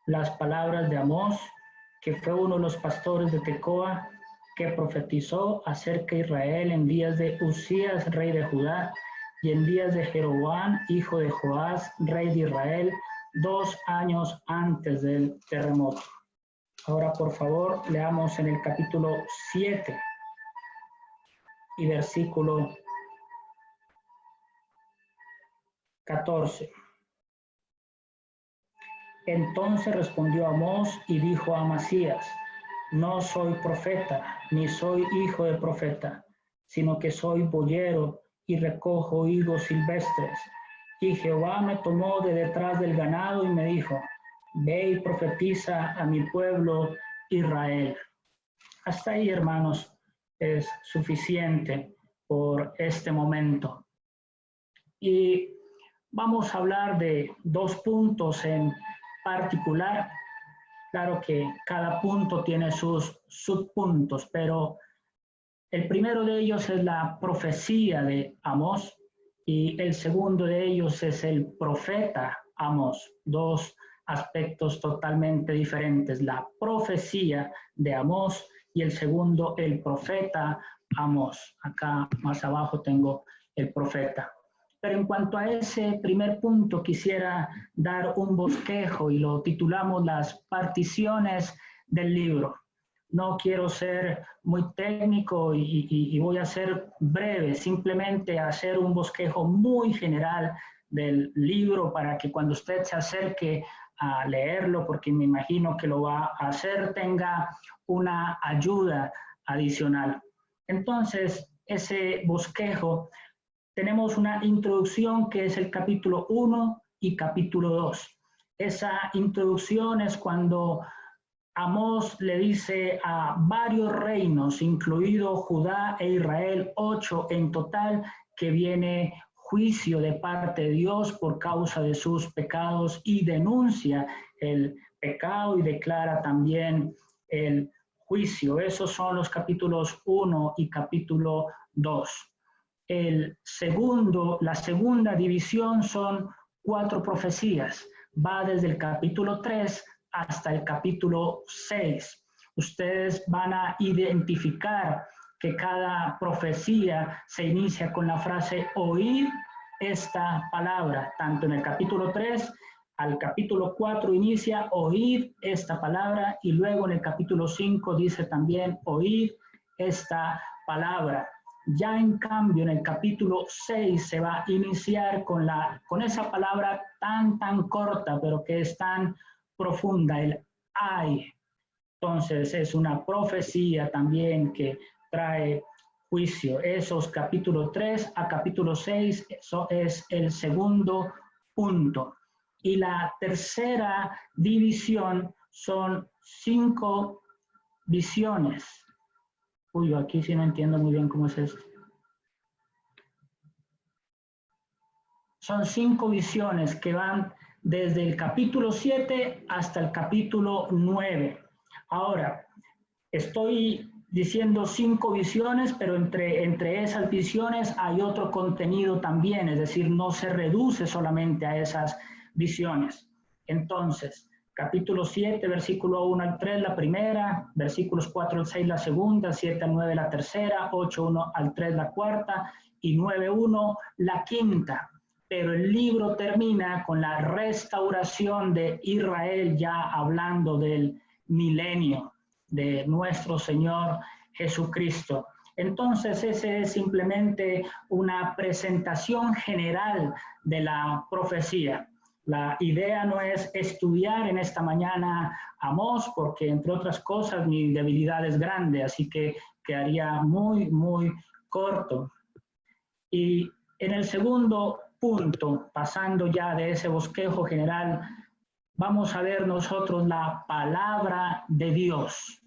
las palabras de Amós, que fue uno de los pastores de Tecoa, que profetizó acerca de Israel en días de Usías, rey de Judá, y en días de Jeroboam, hijo de Joás, rey de Israel, 2 años antes del terremoto. Ahora, por favor, leamos en el capítulo 7 y versículo 14. Entonces respondió Amós y dijo a Amasías: no soy profeta, ni soy hijo de profeta, sino que soy boyero y recojo higos silvestres. Y Jehová me tomó de detrás del ganado y me dijo: ve y profetiza a mi pueblo Israel. Hasta ahí, hermanos, es suficiente por este momento. Y vamos a hablar de 2 puntos en particular. Claro que cada punto tiene sus subpuntos, pero el primero de ellos es la profecía de Amós y el segundo de ellos es el profeta Amós. 2 aspectos totalmente diferentes: la profecía de Amós y el segundo, el profeta Amós. Acá más abajo tengo el profeta. Pero en cuanto a ese primer punto, quisiera dar un bosquejo y lo titulamos las particiones del libro. No quiero ser muy técnico y voy a ser breve, simplemente hacer un bosquejo muy general del libro para que cuando usted se acerque a leerlo, porque me imagino que lo va a hacer, tenga una ayuda adicional. Entonces, ese bosquejo, tenemos una introducción que es el capítulo 1 y capítulo 2. Esa introducción es cuando Amós le dice a varios reinos, incluido Judá e Israel, 8 en total, que viene juicio de parte de Dios por causa de sus pecados y denuncia el pecado y declara también el juicio. Esos son los capítulos 1 y capítulo 2. La segunda división son 4 profecías. Va desde el capítulo 3 hasta el capítulo 6. Ustedes van a identificar que cada profecía se inicia con la frase oíd esta palabra. Tanto en el capítulo 3 al capítulo 4 inicia oíd esta palabra y luego en el capítulo 5 dice también oíd esta palabra. Ya en cambio en el capítulo 6 se va a iniciar con esa palabra tan corta, pero que es tan profunda, el ay. Entonces es una profecía también que trae juicio. Esos capítulo 3 a capítulo 6, eso es el segundo punto. Y la tercera división son 5 visiones. Uy, aquí sí no entiendo muy bien cómo es esto. Son 5 visiones que van desde el capítulo 7 hasta el capítulo 9. Ahora, estoy diciendo 5 visiones, pero entre esas visiones hay otro contenido también, es decir, no se reduce solamente a esas visiones. Entonces, capítulo 7, versículo 1 al 3, la primera, versículos 4 al 6, la segunda, 7 al 9, la tercera, 8, 1 al 3, la cuarta, y 9, 1, la quinta. Pero el libro termina con la restauración de Israel, ya hablando del milenio de nuestro Señor Jesucristo. Entonces, ese es simplemente una presentación general de la profecía. La idea no es estudiar en esta mañana Amós, porque entre otras cosas mi debilidad es grande, así que quedaría muy corto. Y en el segundo punto, pasando ya de ese bosquejo general, vamos a ver nosotros la palabra de Dios.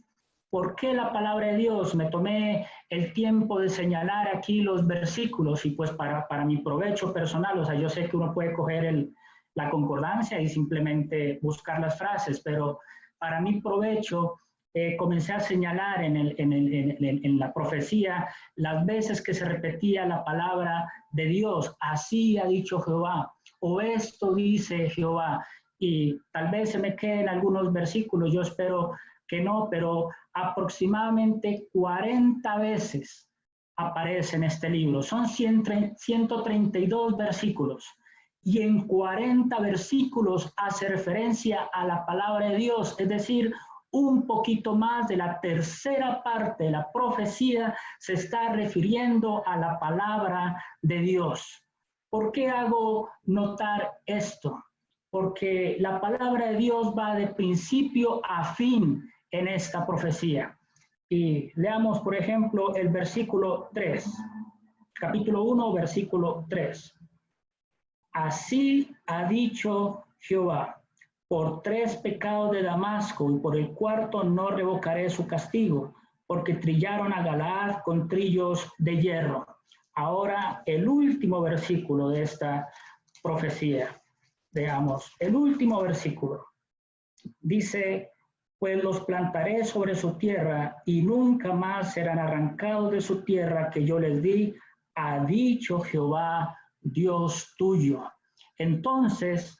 ¿Por qué la palabra de Dios? Me tomé el tiempo de señalar aquí los versículos y pues para mi provecho personal, o sea, yo sé que uno puede coger la concordancia y simplemente buscar las frases, pero para mi provecho comencé a señalar en la profecía las veces que se repetía la palabra de Dios. Así ha dicho Jehová, o esto dice Jehová. y tal vez se me queden algunos versículos, yo espero que no, pero aproximadamente 40 veces aparece en este libro. Son 132 versículos y en 40 versículos hace referencia a la palabra de Dios, es decir, un poquito más de la tercera parte de la profecía se está refiriendo a la palabra de Dios. ¿Por qué hago notar esto? Porque la palabra de Dios va de principio a fin en esta profecía. Y leamos, por ejemplo, el versículo 3, capítulo 1, versículo 3. Así ha dicho Jehová: por 3 pecados de Damasco, y por el cuarto no revocaré su castigo, porque trillaron a Galaad con trillos de hierro. Ahora, el último versículo de esta profecía. Veamos, el último versículo. Dice: pues los plantaré sobre su tierra, y nunca más serán arrancados de su tierra que yo les di, ha dicho Jehová, Dios tuyo. Entonces,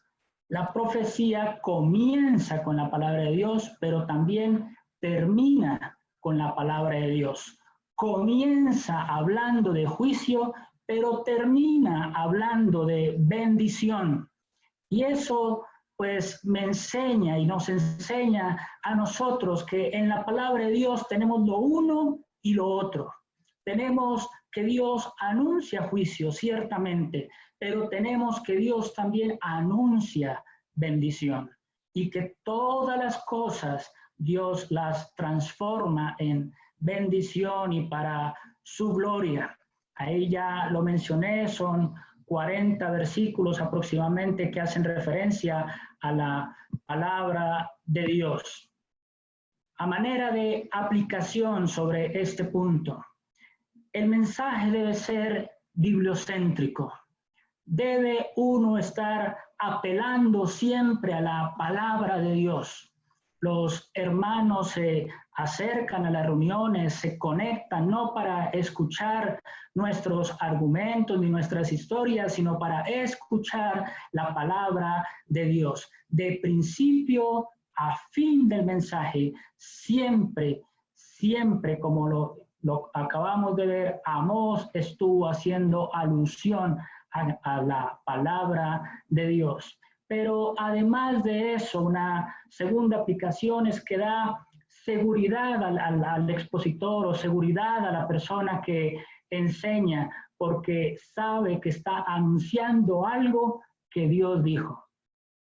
la profecía comienza con la palabra de Dios, pero también termina con la palabra de Dios. Comienza hablando de juicio, pero termina hablando de bendición. Y eso pues me enseña y nos enseña a nosotros que en la palabra de Dios tenemos lo uno y lo otro. Tenemos que Dios anuncia juicio, ciertamente, pero tenemos que Dios también anuncia bendición y que todas las cosas Dios las transforma en bendición y para su gloria. Ahí ya lo mencioné, son 40 versículos aproximadamente que hacen referencia a la palabra de Dios. A manera de aplicación sobre este punto, el mensaje debe ser bibliocéntrico. Debe uno estar apelando siempre a la palabra de Dios. Los hermanos se acercan a las reuniones, se conectan no para escuchar nuestros argumentos ni nuestras historias, sino para escuchar la palabra de Dios. De principio a fin del mensaje, siempre, como lo acabamos de ver, Amós estuvo haciendo alusión a la palabra de Dios. Pero además de eso, una segunda aplicación es que da seguridad al expositor o seguridad a la persona que enseña, porque sabe que está anunciando algo que Dios dijo.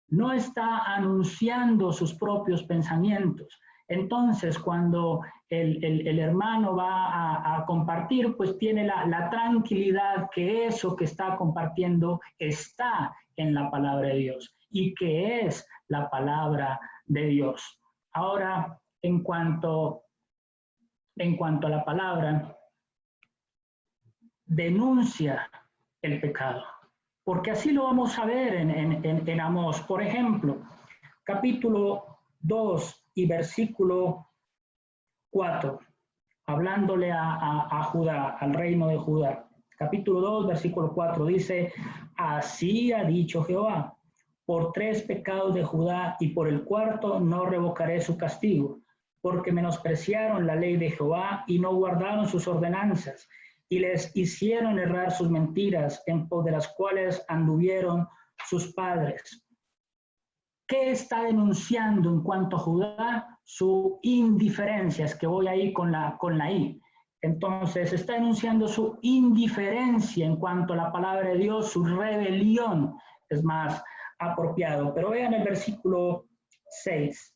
No está anunciando sus propios pensamientos. Entonces, cuando el hermano va a compartir, pues tiene la tranquilidad que eso que está compartiendo está en la palabra de Dios y que es la palabra de Dios. Ahora, en cuanto a la palabra, denuncia el pecado, porque así lo vamos a ver en Amós. Por ejemplo, capítulo 2 y versículo 4, hablándole a Judá, al reino de Judá. Capítulo 2, versículo 4 dice: así ha dicho Jehová, por 3 pecados de Judá y por el cuarto no revocaré su castigo, porque menospreciaron la ley de Jehová y no guardaron sus ordenanzas, y les hicieron errar sus mentiras, en pos de las cuales anduvieron sus padres. ¿Qué está denunciando en cuanto a Judá? Su indiferencia, es que voy ahí con la I. Entonces, está denunciando su indiferencia en cuanto a la palabra de Dios, su rebelión, es más apropiado. Pero vean el versículo 6.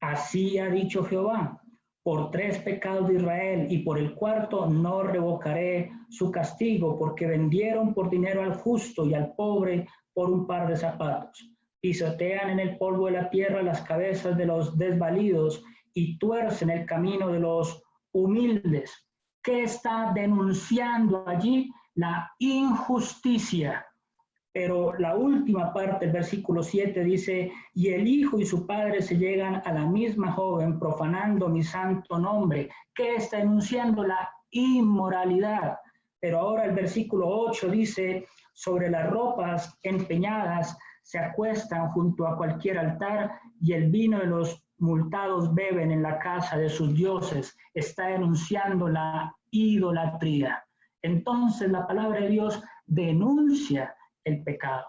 Así ha dicho Jehová, por 3 pecados de Israel y por el cuarto no revocaré su castigo, porque vendieron por dinero al justo y al pobre por un par de zapatos. Pisotean en el polvo de la tierra las cabezas de los desvalidos y tuercen el camino de los humildes. ¿Qué está denunciando allí? La injusticia. Pero la última parte, el versículo 7 dice: y el hijo y su padre se llegan a la misma joven, profanando mi santo nombre. ¿Qué está denunciando? La inmoralidad. Pero ahora el versículo 8 dice: sobre las ropas empeñadas se acuestan junto a cualquier altar y el vino de los multados beben en la casa de sus dioses. Está denunciando la idolatría. Entonces la palabra de Dios denuncia el pecado,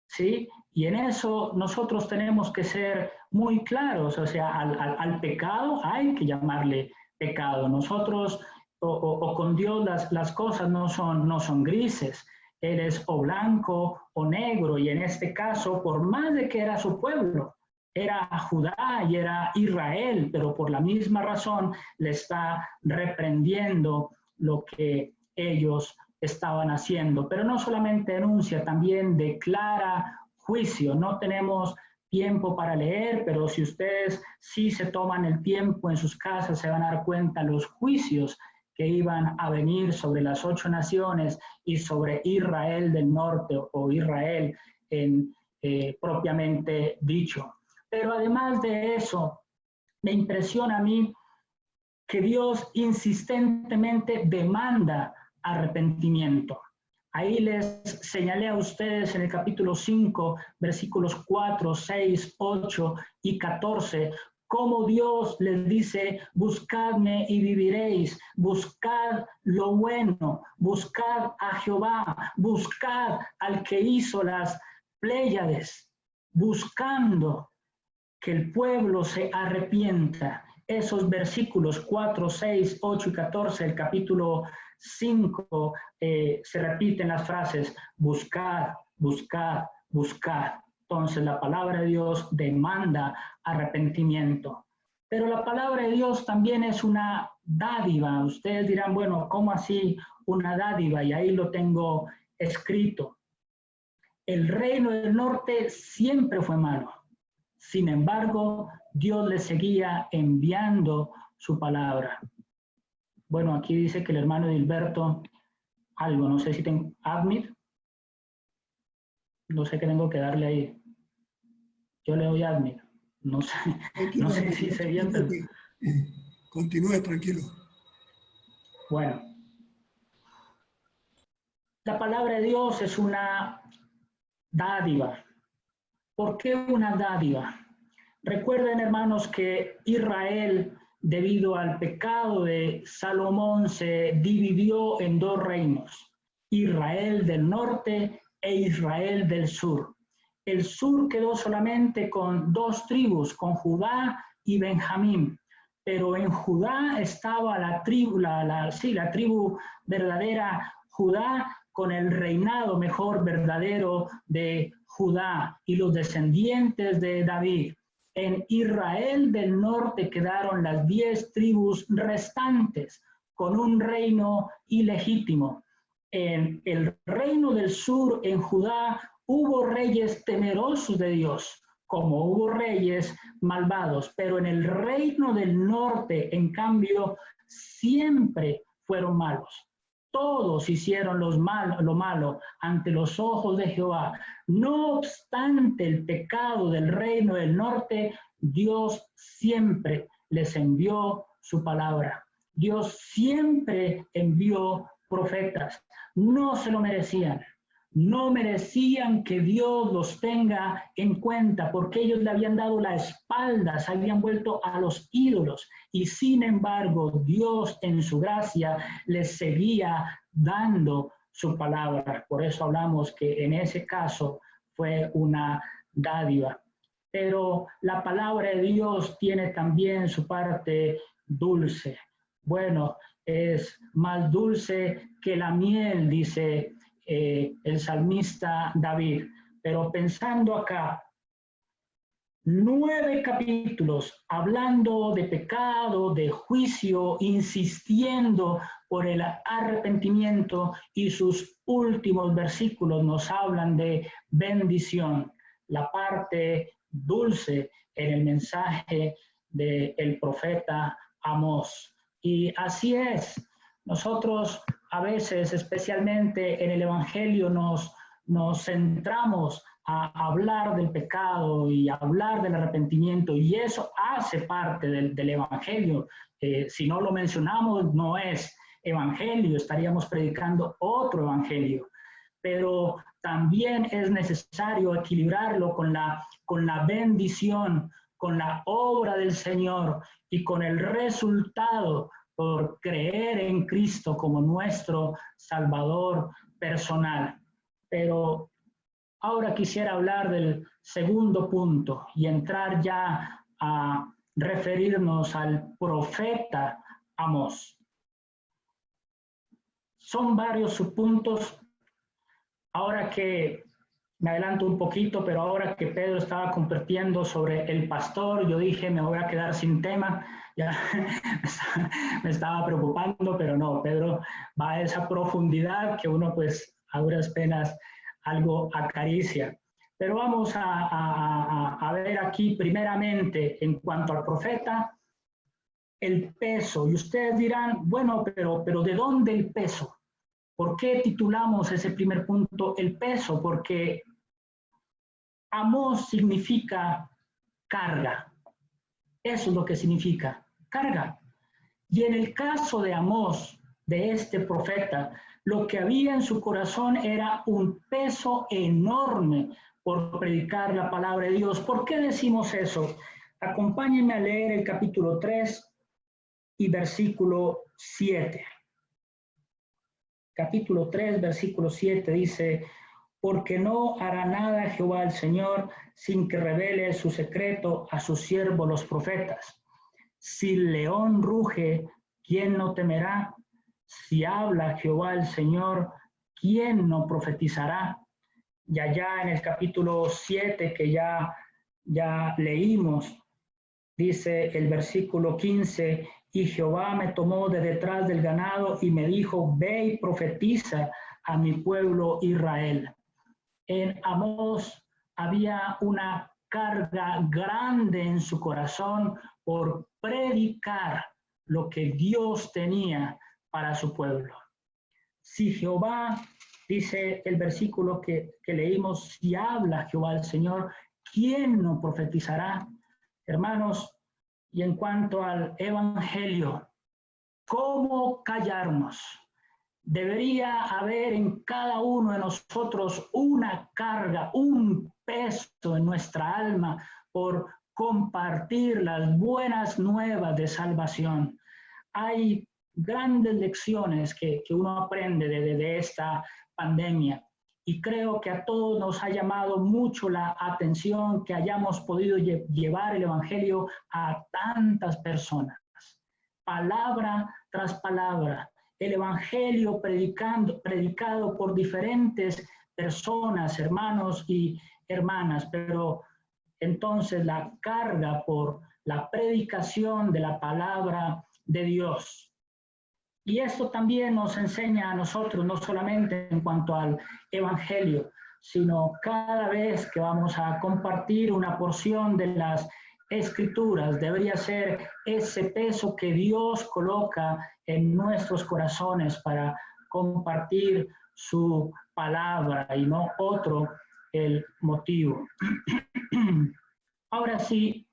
¿sí? Y en eso nosotros tenemos que ser muy claros, o sea, al pecado hay que llamarle pecado. Nosotros o con Dios las cosas no son grises, Él es o blanco o negro, y en este caso, por más de que era su pueblo, era Judá y era Israel, pero por la misma razón le está reprendiendo lo que ellos estaban haciendo. Pero no solamente denuncia, también declara juicio. No tenemos tiempo para leer, pero si ustedes sí se toman el tiempo en sus casas, se van a dar cuenta los juicios que iban a venir sobre las 8 naciones y sobre Israel del norte o Israel propiamente dicho. Pero además de eso, me impresiona a mí que Dios insistentemente demanda arrepentimiento. Ahí les señalé a ustedes en el capítulo 5, versículos 4, 6, 8 y 14, cómo Dios les dice: buscadme y viviréis, buscad lo bueno, buscad a Jehová, buscad al que hizo las Pléyades, buscando que el pueblo se arrepienta. Esos versículos 4, 6, 8 y 14 del capítulo 5 se repiten las frases buscad, buscad, buscad. Entonces la palabra de Dios demanda arrepentimiento. Pero la palabra de Dios también es una dádiva. Ustedes dirán, bueno, ¿cómo así una dádiva? Y ahí lo tengo escrito. El reino del norte siempre fue malo. Sin embargo, Dios le seguía enviando su palabra. Bueno, aquí dice que el hermano Gilberto, algo, no sé si tengo, admit, no sé qué tengo que darle ahí. Yo le doy admit, no sé si se bien, pero... Continúe, tranquilo. Bueno, la palabra de Dios es una dádiva. ¿Por qué una dádiva? Recuerden, hermanos, que Israel, debido al pecado de Salomón, se dividió en 2 reinos: Israel del norte e Israel del sur. El sur quedó solamente con 2 tribus, con Judá y Benjamín. Pero en Judá estaba la tribu verdadera Judá, con el reinado mejor verdadero de Judá y los descendientes de David. En Israel del norte quedaron las 10 tribus restantes, con un reino ilegítimo. En el reino del sur, en Judá, hubo reyes temerosos de Dios, como hubo reyes malvados, pero en el reino del norte, en cambio, siempre fueron malos. Todos hicieron lo malo ante los ojos de Jehová. No obstante el pecado del reino del norte, Dios siempre les envió su palabra. Dios siempre envió profetas. No se lo merecían. No merecían que Dios los tenga en cuenta, porque ellos le habían dado la espalda, se habían vuelto a los ídolos, y sin embargo Dios en su gracia les seguía dando su palabra. Por eso hablamos que en ese caso fue una dádiva. Pero la palabra de Dios tiene también su parte dulce. Bueno, es más dulce que la miel, dice el salmista David. Pero pensando acá, 9 capítulos hablando de pecado, de juicio, insistiendo por el arrepentimiento, y sus últimos versículos nos hablan de bendición, la parte dulce en el mensaje del profeta Amós. Y así es, nosotros a veces, especialmente en el Evangelio, nos centramos a hablar del pecado y a hablar del arrepentimiento, y eso hace parte del Evangelio. Si no lo mencionamos, no es Evangelio, estaríamos predicando otro Evangelio. Pero también es necesario equilibrarlo con la bendición, con la obra del Señor y con el resultado por creer en Cristo como nuestro Salvador personal. Pero ahora quisiera hablar del segundo punto y entrar ya a referirnos al profeta Amós. Son varios subpuntos. Ahora que me adelanto un poquito, pero ahora que Pedro estaba compartiendo sobre el pastor, yo dije, me voy a quedar sin tema. Ya me estaba preocupando, pero no, Pedro va a esa profundidad que uno pues a duras penas algo acaricia. Pero vamos a ver aquí primeramente en cuanto al profeta, el peso. Y ustedes dirán, bueno, pero ¿de dónde el peso? ¿Por qué titulamos ese primer punto el peso? Porque Amós significa carga. Eso es lo que significa, carga. Y en el caso de Amós, de este profeta, lo que había en su corazón era un peso enorme por predicar la palabra de Dios. ¿Por qué decimos eso? Acompáñenme a leer el capítulo 3 y versículo 7. Capítulo 3, versículo 7 dice, porque no hará nada Jehová el Señor sin que revele su secreto a sus siervos los profetas. Si el león ruge, ¿quién no temerá? Si habla Jehová el Señor, ¿quién no profetizará? Y allá en el capítulo 7 que ya leímos, dice el versículo 15, y Jehová me tomó de detrás del ganado y me dijo, ve y profetiza a mi pueblo Israel. En Amós había una carga grande en su corazón por predicar lo que Dios tenía para su pueblo. Si Jehová, dice el versículo que leímos, si habla Jehová el Señor, ¿quién no profetizará? Hermanos, y en cuanto al evangelio, ¿cómo callarnos? Debería haber en cada uno de nosotros una carga, un peso en nuestra alma por compartir las buenas nuevas de salvación. Hay grandes lecciones que uno aprende de esta pandemia y creo que a todos nos ha llamado mucho la atención que hayamos podido llevar el evangelio a tantas personas, palabra tras palabra. El evangelio predicado por diferentes personas, hermanos y hermanas, pero entonces la carga por la predicación de la palabra de Dios. Y esto también nos enseña a nosotros, no solamente en cuanto al evangelio, sino cada vez que vamos a compartir una porción de las Escrituras, debería ser ese peso que Dios coloca en nuestros corazones para compartir su palabra y no otro el motivo. Ahora sí,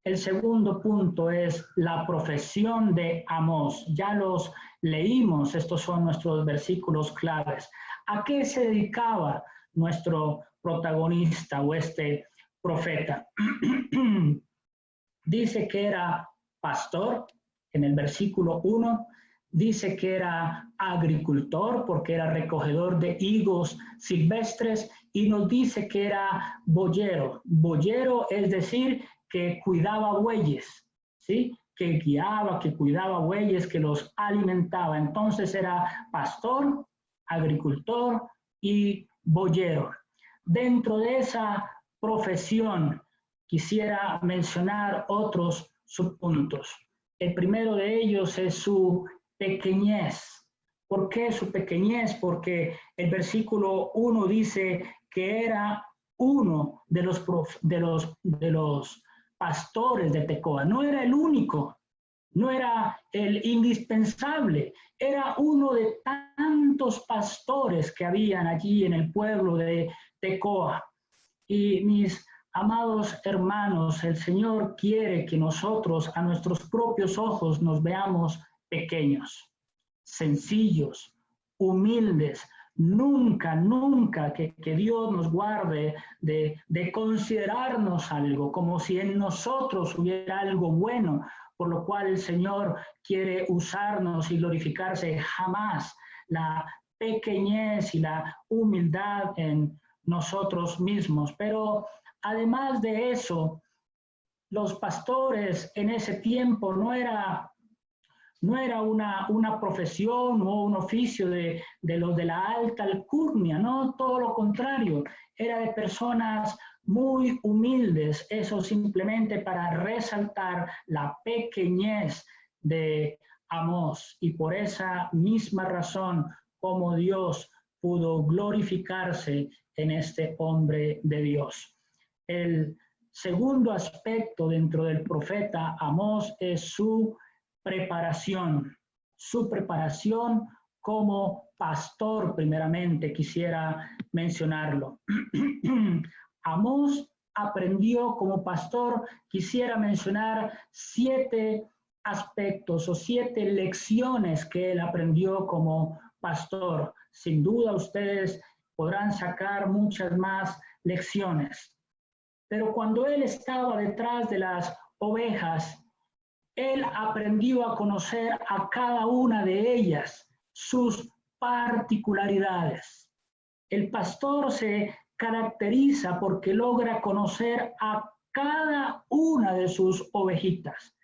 el segundo punto es la profesión de Amós. Ya los leímos, estos son nuestros versículos claves. ¿A qué se dedicaba nuestro protagonista o este profeta? Dice que era pastor en el versículo 1, dice que era agricultor porque era recogedor de higos silvestres y nos dice que era boyero. Boyero es decir, que cuidaba bueyes, ¿sí? Que guiaba, que cuidaba bueyes, que los alimentaba. Entonces era pastor, agricultor y boyero. Dentro de esa profesión quisiera mencionar otros subpuntos. El primero de ellos es su pequeñez. ¿Por qué su pequeñez? Porque el versículo 1 dice que era uno de los pastores de Tecoa. No era el único, no era el indispensable, era uno de tantos pastores que habían allí en el pueblo de Tecoa. Y mis amados hermanos, el Señor quiere que nosotros a nuestros propios ojos nos veamos pequeños, sencillos, humildes, Nunca, nunca que Dios nos guarde de considerarnos algo, como si en nosotros hubiera algo bueno, por lo cual el Señor quiere usarnos y glorificarse. Jamás. La pequeñez y la humildad en nosotros mismos. Pero además de eso, los pastores en ese tiempo no era una profesión o un oficio de los de la alta alcurnia, no, todo lo contrario, era de personas muy humildes, eso simplemente para resaltar la pequeñez de Amós, y por esa misma razón como Dios pudo glorificarse en este hombre de Dios. El segundo aspecto dentro del profeta Amós es su preparación como pastor, primeramente quisiera mencionarlo. Amós aprendió como pastor, quisiera mencionar 7 aspectos o 7 lecciones que él aprendió como pastor. Sin duda ustedes podrán sacar muchas más lecciones. Pero cuando él estaba detrás de las ovejas, él aprendió a conocer a cada una de ellas, sus particularidades. El pastor se caracteriza porque logra conocer a cada una de sus ovejitas.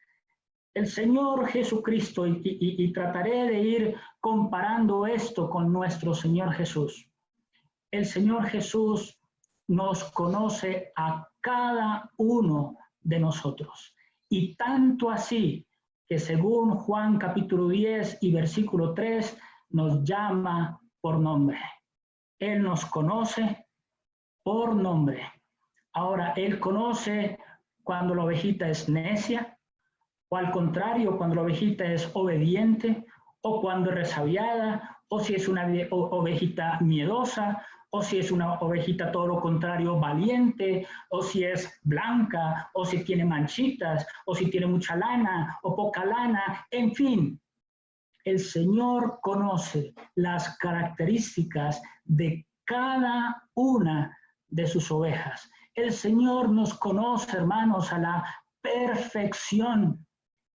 El Señor Jesucristo, y trataré de ir comparando esto con nuestro Señor Jesús. El Señor Jesús nos conoce a cada uno de nosotros. Y tanto así que según Juan capítulo 10 y versículo 3 nos llama por nombre. Él nos conoce por nombre. Ahora, Él conoce cuando la ovejita es necia, o al contrario, cuando la ovejita es obediente, o cuando es resabiada, o si es una ovejita miedosa, o si es una ovejita todo lo contrario, valiente, o si es blanca, o si tiene manchitas, o si tiene mucha lana o poca lana, en fin. El Señor conoce las características de cada una de sus ovejas. El Señor nos conoce, hermanos, a la perfección.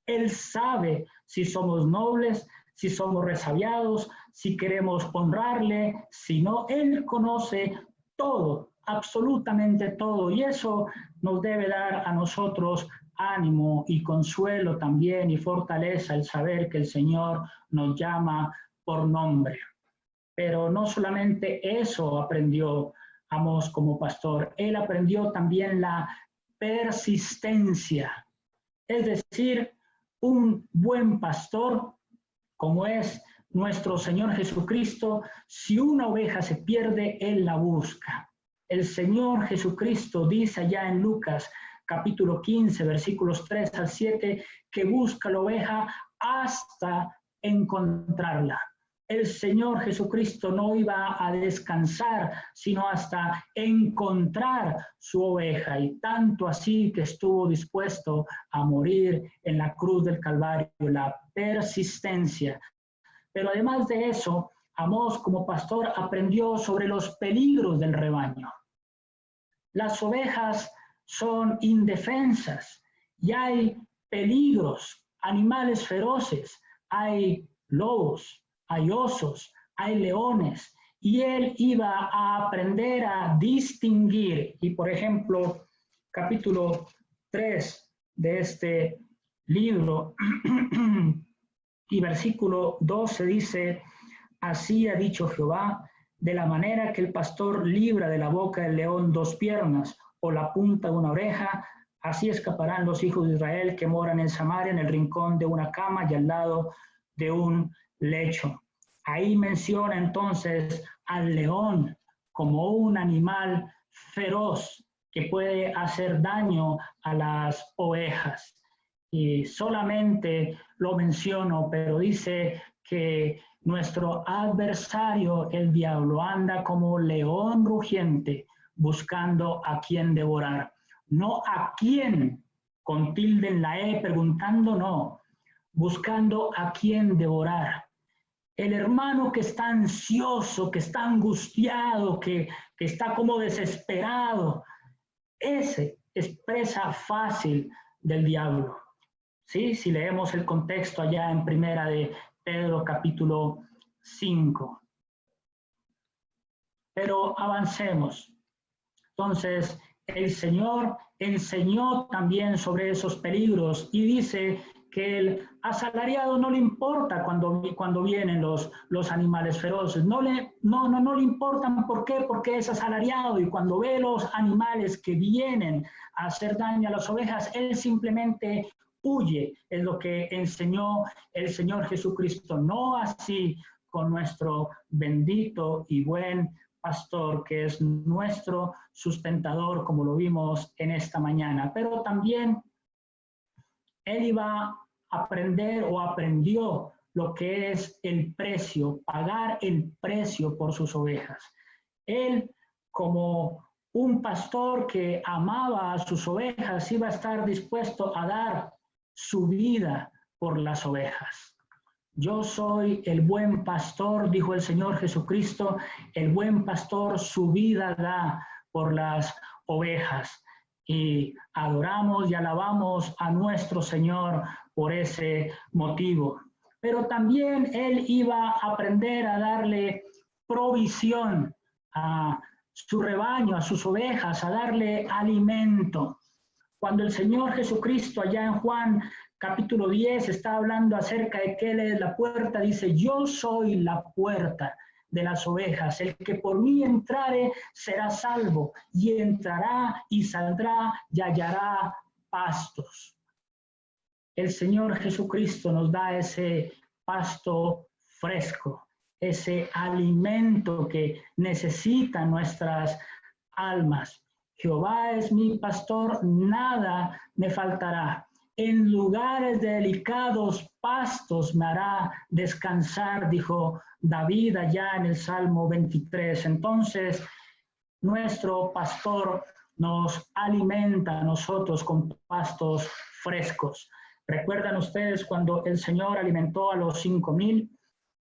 Él sabe si somos nobles, si somos resabiados, si queremos honrarle, si no. Él conoce todo, absolutamente todo, y eso nos debe dar a nosotros ánimo y consuelo también y fortaleza el saber que el Señor nos llama por nombre. Pero no solamente eso aprendió Amós como pastor, él aprendió también la persistencia. Es decir, un buen pastor, como es nuestro Señor Jesucristo, si una oveja se pierde, Él la busca. El Señor Jesucristo dice allá en Lucas capítulo 15, versículos 3 al 7, que busca la oveja hasta encontrarla. El Señor Jesucristo no iba a descansar, sino hasta encontrar su oveja, y tanto así que estuvo dispuesto a morir en la cruz del Calvario, la persistencia. Pero además de eso, Amós como pastor aprendió sobre los peligros del rebaño. Las ovejas son indefensas y hay peligros, animales feroces, hay lobos, hay osos, hay leones, y él iba a aprender a distinguir. Y por ejemplo, capítulo 3 de este libro y versículo 12 dice: así ha dicho Jehová, de la manera que el pastor libra de la boca del león 2 piernas o la punta de una oreja, así escaparán los hijos de Israel que moran en Samaria, en el rincón de una cama y al lado de un lecho. Ahí menciona entonces al león como un animal feroz que puede hacer daño a las ovejas. Y solamente lo menciono, pero dice que nuestro adversario, el diablo, anda como león rugiente buscando a quien devorar. No a quién, con tilde en la E, preguntando, no, buscando a quien devorar. El hermano que está ansioso, que está angustiado, que está como desesperado, ese es presa fácil del diablo. ¿Sí? Si leemos el contexto allá en Primera de Pedro capítulo 5. Pero avancemos. Entonces, el Señor enseñó también sobre esos peligros y dice que el asalariado no le importa cuando vienen los animales feroces. No le importan. ¿Por qué? Porque es asalariado y cuando ve los animales que vienen a hacer daño a las ovejas, él simplemente huye. Es lo que enseñó el Señor Jesucristo. No así con nuestro bendito y buen pastor, que es nuestro sustentador, como lo vimos en esta mañana. Pero también él iba a aprender o aprendió lo que es el precio, pagar el precio por sus ovejas. Él, como un pastor que amaba a sus ovejas, iba a estar dispuesto a dar su vida por las ovejas. Yo soy el buen pastor, dijo el Señor Jesucristo, el buen pastor su vida da por las ovejas. Y adoramos y alabamos a nuestro Señor por ese motivo. Pero también Él iba a aprender a darle provisión a su rebaño, a sus ovejas, a darle alimento. Cuando el Señor Jesucristo allá en Juan capítulo 10 está hablando acerca de que Él es la puerta, dice, yo soy la puerta de las ovejas, el que por mí entrare será salvo, y entrará y saldrá y hallará pastos. El Señor Jesucristo nos da ese pasto fresco, ese alimento que necesitan nuestras almas. Jehová es mi pastor, nada me faltará. En lugares de delicados pastos me hará descansar, dijo David allá en el Salmo 23. Entonces, nuestro pastor nos alimenta a nosotros con pastos frescos. ¿Recuerdan ustedes cuando el Señor alimentó a los 5,000?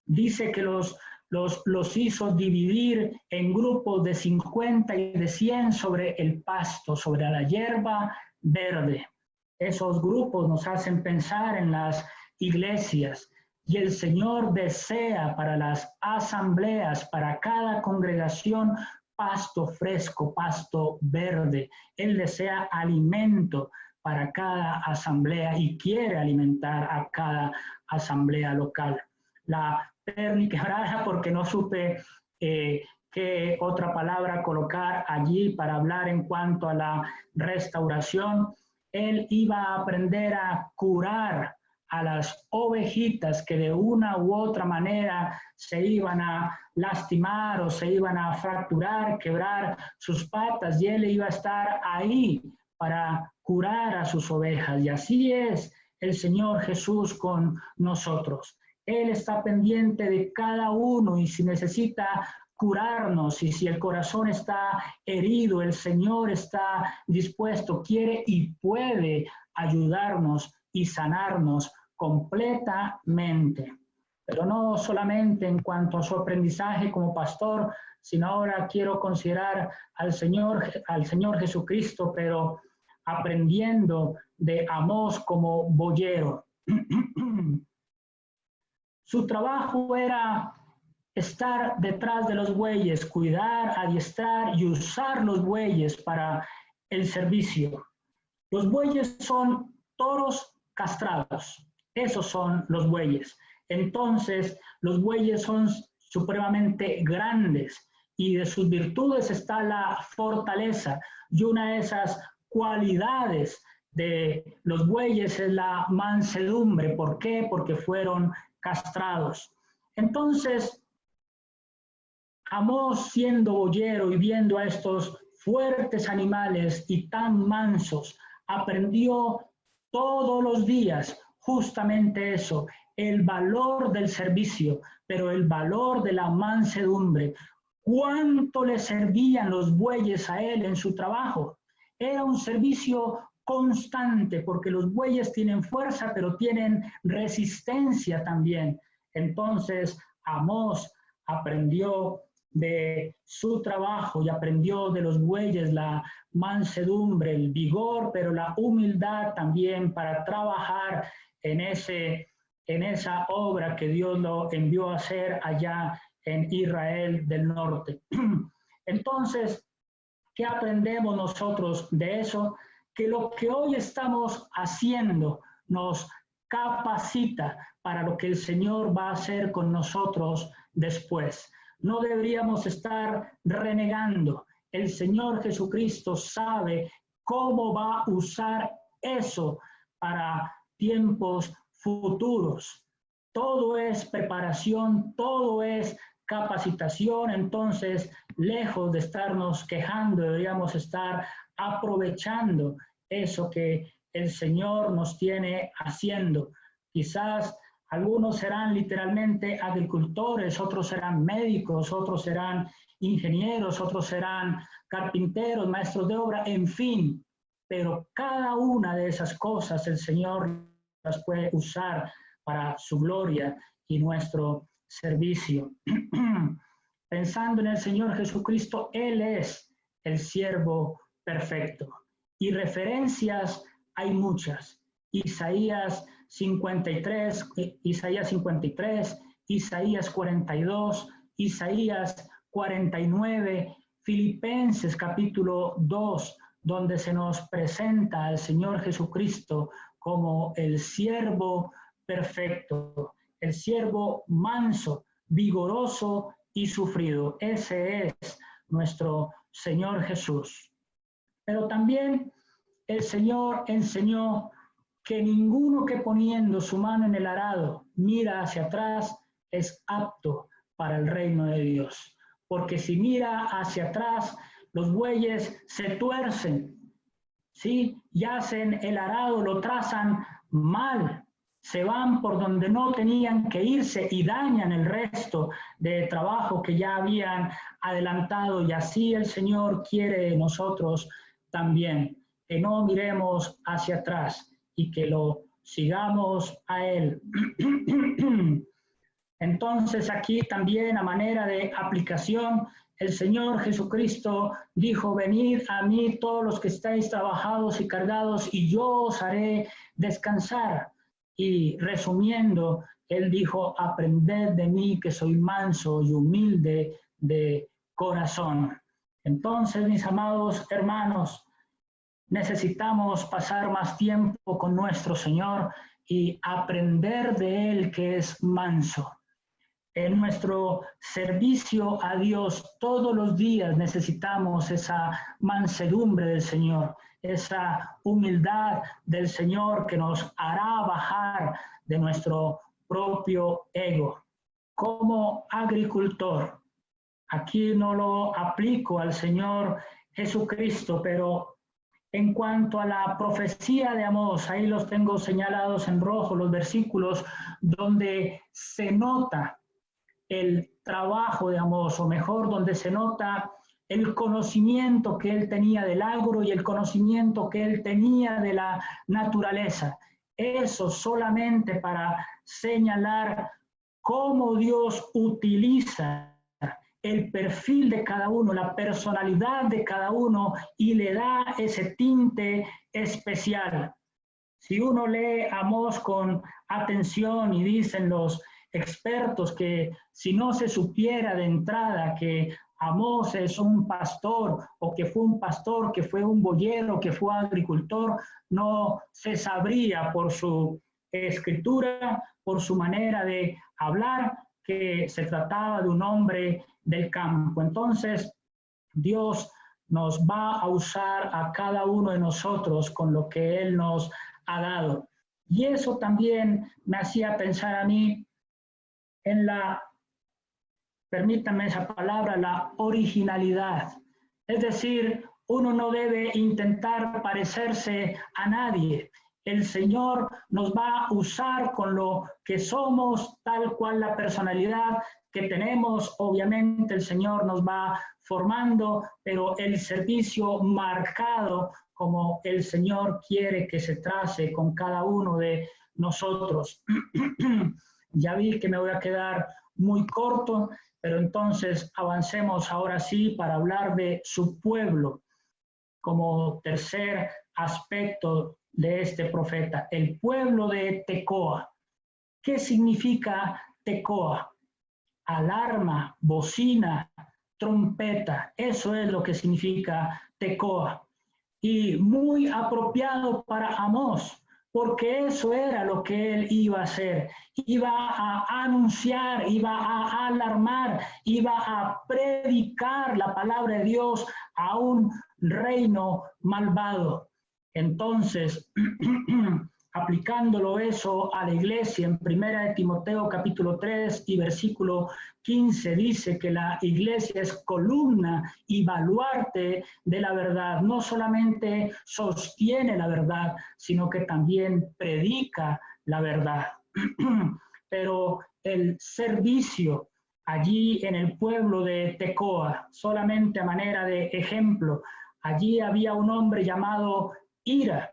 Dice que los hizo dividir en grupos de 50 y de 100 sobre el pasto, sobre la hierba verde. Esos grupos nos hacen pensar en las iglesias y el Señor desea para las asambleas, para cada congregación, pasto fresco, pasto verde. Él desea alimento para cada asamblea y quiere alimentar a cada asamblea local. La perniquebrada, porque no supe qué otra palabra colocar allí para hablar en cuanto a la restauración. Él iba a aprender a curar a las ovejitas que de una u otra manera se iban a lastimar o se iban a fracturar, quebrar sus patas, y él iba a estar ahí para curar a sus ovejas. Y así es el Señor Jesús con nosotros. Él está pendiente de cada uno y si necesita curarnos y si el corazón está herido, el Señor está dispuesto, quiere y puede ayudarnos y sanarnos completamente. Pero no solamente en cuanto a su aprendizaje como pastor, sino ahora quiero considerar al Señor Jesucristo, pero aprendiendo de Amós como boyero. Su trabajo era estar detrás de los bueyes, cuidar, adiestrar y usar los bueyes para el servicio. Los bueyes son toros castrados, esos son los bueyes. Entonces, los bueyes son supremamente grandes y de sus virtudes está la fortaleza, y una de esas cualidades de los bueyes es la mansedumbre. ¿Por qué? Porque fueron castrados. Entonces, Amós, siendo boyero y viendo a estos fuertes animales y tan mansos, aprendió todos los días justamente eso, el valor del servicio, pero el valor de la mansedumbre. ¿Cuánto le servían los bueyes a él en su trabajo? Era un servicio constante, porque los bueyes tienen fuerza, pero tienen resistencia también. Entonces, Amós aprendió de su trabajo y aprendió de los bueyes la mansedumbre, el vigor, pero la humildad también para trabajar en esa obra que Dios lo envió a hacer allá en Israel del norte. Entonces, ¿qué aprendemos nosotros de eso? Que lo que hoy estamos haciendo nos capacita para lo que el Señor va a hacer con nosotros después. No deberíamos estar renegando. El Señor Jesucristo sabe cómo va a usar eso para tiempos futuros. Todo es preparación, todo es capacitación. Entonces, lejos de estarnos quejando, deberíamos estar aprovechando eso que el Señor nos tiene haciendo. Quizás algunos serán literalmente agricultores, otros serán médicos, otros serán ingenieros, otros serán carpinteros, maestros de obra, en fin. Pero cada una de esas cosas el Señor las puede usar para su gloria y nuestro servicio. Pensando en el Señor Jesucristo, Él es el siervo perfecto. Y referencias hay muchas. Isaías 53, Isaías 42, Isaías 49, Filipenses capítulo 2, donde se nos presenta al Señor Jesucristo como el siervo perfecto, el siervo manso, vigoroso y sufrido. Ese es nuestro Señor Jesús. Pero también el Señor enseñó que ninguno que poniendo su mano en el arado mira hacia atrás es apto para el reino de Dios. Porque si mira hacia atrás, los bueyes se tuercen, ¿sí? Y hacen el arado, lo trazan mal, se van por donde no tenían que irse y dañan el resto de trabajo que ya habían adelantado. Y así el Señor quiere de nosotros también, que no miremos hacia atrás y que lo sigamos a Él. Entonces aquí también a manera de aplicación, el Señor Jesucristo dijo: venid a mí todos los que estáis trabajados y cargados y yo os haré descansar. Y resumiendo, Él dijo: aprended de mí que soy manso y humilde de corazón. Entonces, mis amados hermanos, necesitamos pasar más tiempo con nuestro Señor y aprender de Él que es manso. En nuestro servicio a Dios todos los días necesitamos esa mansedumbre del Señor, esa humildad del Señor que nos hará bajar de nuestro propio ego. Como agricultor, aquí no lo aplico al Señor Jesucristo, pero en cuanto a la profecía de Amós, ahí los tengo señalados en rojo, los versículos donde se nota el trabajo de Amós, o mejor, donde se nota el conocimiento que él tenía del agro y el conocimiento que él tenía de la naturaleza. Eso solamente para señalar cómo Dios utiliza el perfil de cada uno, la personalidad de cada uno, y le da ese tinte especial. Si uno lee Amós con atención, y dicen los expertos que si no se supiera de entrada que Amós es un pastor, o que fue un pastor, que fue un boyero, que fue agricultor, no se sabría por su escritura, por su manera de hablar, que se trataba de un hombre del campo. Entonces, Dios nos va a usar a cada uno de nosotros con lo que Él nos ha dado. Y eso también me hacía pensar a mí en permítanme esa palabra, la originalidad. Es decir, uno no debe intentar parecerse a nadie. El Señor nos va a usar con lo que somos, tal cual la personalidad que tenemos. Obviamente el Señor nos va formando, pero el servicio marcado como el Señor quiere que se trace con cada uno de nosotros. Ya vi que me voy a quedar muy corto, pero entonces avancemos ahora sí para hablar de su pueblo como tercer aspecto de este profeta, el pueblo de Tecoa. ¿Qué significa Tecoa? Alarma, bocina, trompeta, eso es lo que significa Tecoa. Y muy apropiado para Amós, porque eso era lo que él iba a hacer. Iba a anunciar, iba a alarmar, iba a predicar la palabra de Dios a un reino malvado. Entonces, aplicándolo eso a la iglesia, en 1 Timoteo capítulo 3 y versículo 15 dice que la iglesia es columna y baluarte de la verdad. No solamente sostiene la verdad, sino que también predica la verdad. Pero el servicio allí en el pueblo de Tecoa, solamente a manera de ejemplo, allí había un hombre llamado Ira,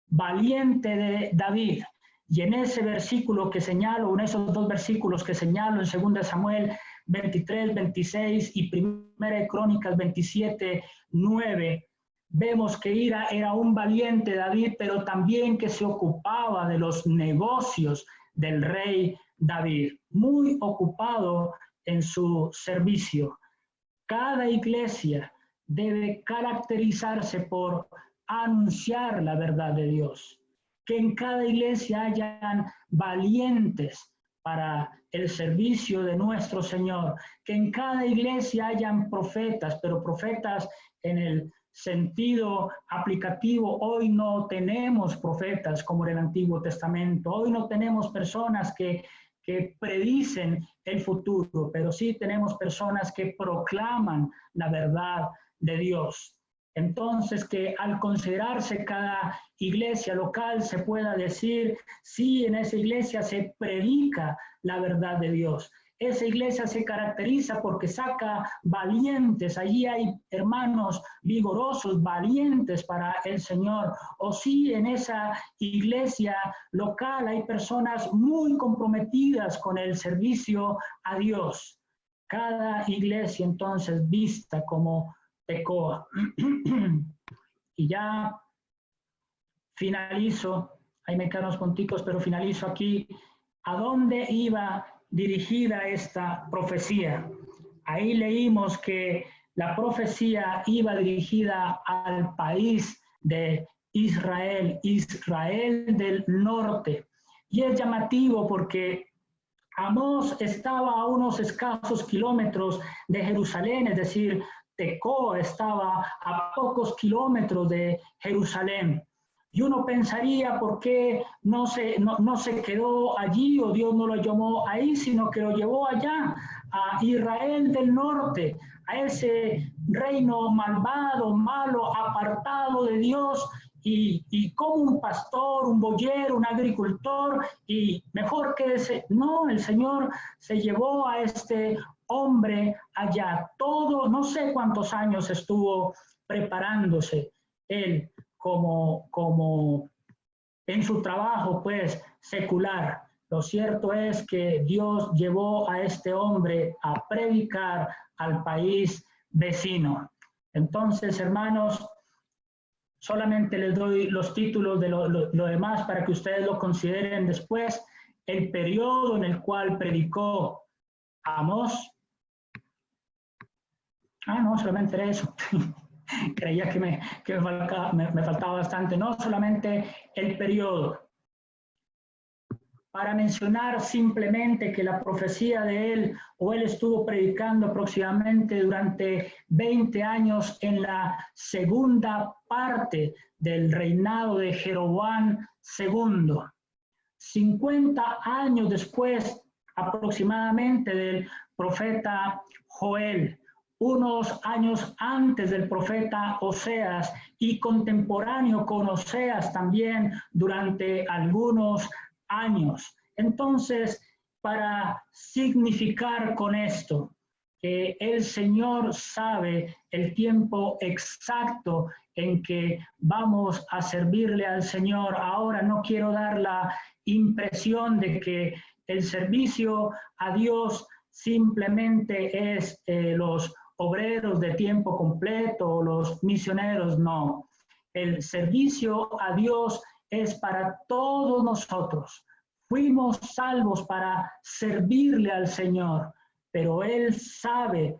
valiente de David. Y en ese versículo que señalo, en esos dos versículos que señalo en 2 Samuel 23, 26 y 1 Crónicas 27, 9, vemos que Ira era un valiente David, pero también que se ocupaba de los negocios del rey David, muy ocupado en su servicio. Cada iglesia debe caracterizarse por anunciar la verdad de Dios. Que en cada iglesia hayan valientes para el servicio de nuestro Señor. Que en cada iglesia hayan profetas, pero profetas en el sentido aplicativo. Hoy no tenemos profetas como en el Antiguo Testamento. Hoy no tenemos personas que predicen el futuro, pero sí tenemos personas que proclaman la verdad de Dios. Entonces, que al considerarse cada iglesia local se pueda decir, sí, en esa iglesia se predica la verdad de Dios. Esa iglesia se caracteriza porque saca valientes, allí hay hermanos vigorosos, valientes para el Señor. O sí, en esa iglesia local hay personas muy comprometidas con el servicio a Dios. Cada iglesia entonces vista como Tecoa. Y ya finalizo, ahí me quedan unos punticos, pero finalizo aquí. ¿A dónde iba dirigida esta profecía? Ahí leímos que la profecía iba dirigida al país de Israel, Israel del norte. Y es llamativo porque Amós estaba a unos escasos kilómetros de Jerusalén, es decir, Tecoa estaba a pocos kilómetros de Jerusalén. Y uno pensaría por qué no se quedó allí o Dios no lo llamó ahí, sino que lo llevó allá, a Israel del norte, a ese reino malvado, malo, apartado de Dios, y como un pastor, un boyero, un agricultor, y mejor que ese. No, el Señor se llevó a este hombre allá. Todo, no sé cuántos años estuvo preparándose él como en su trabajo, pues, secular. Lo cierto es que Dios llevó a este hombre a predicar al país vecino. Entonces, hermanos, solamente les doy los títulos de lo demás para que ustedes lo consideren después. El periodo en el cual predicó Amós. No, solamente era eso. Creía que me faltaba bastante. No, solamente el periodo. Para mencionar simplemente que la profecía de él, o él estuvo predicando aproximadamente durante 20 años en la segunda parte del reinado de Jeroboam II. 50 años después aproximadamente del profeta Joel, unos años antes del profeta Oseas y contemporáneo con Oseas también durante algunos años. Entonces, para significar con esto que el Señor sabe el tiempo exacto en que vamos a servirle al Señor. Ahora no quiero dar la impresión de que el servicio a Dios simplemente es los obreros de tiempo completo, los misioneros, no. El servicio a Dios es para todos nosotros. Fuimos salvos para servirle al Señor, pero Él sabe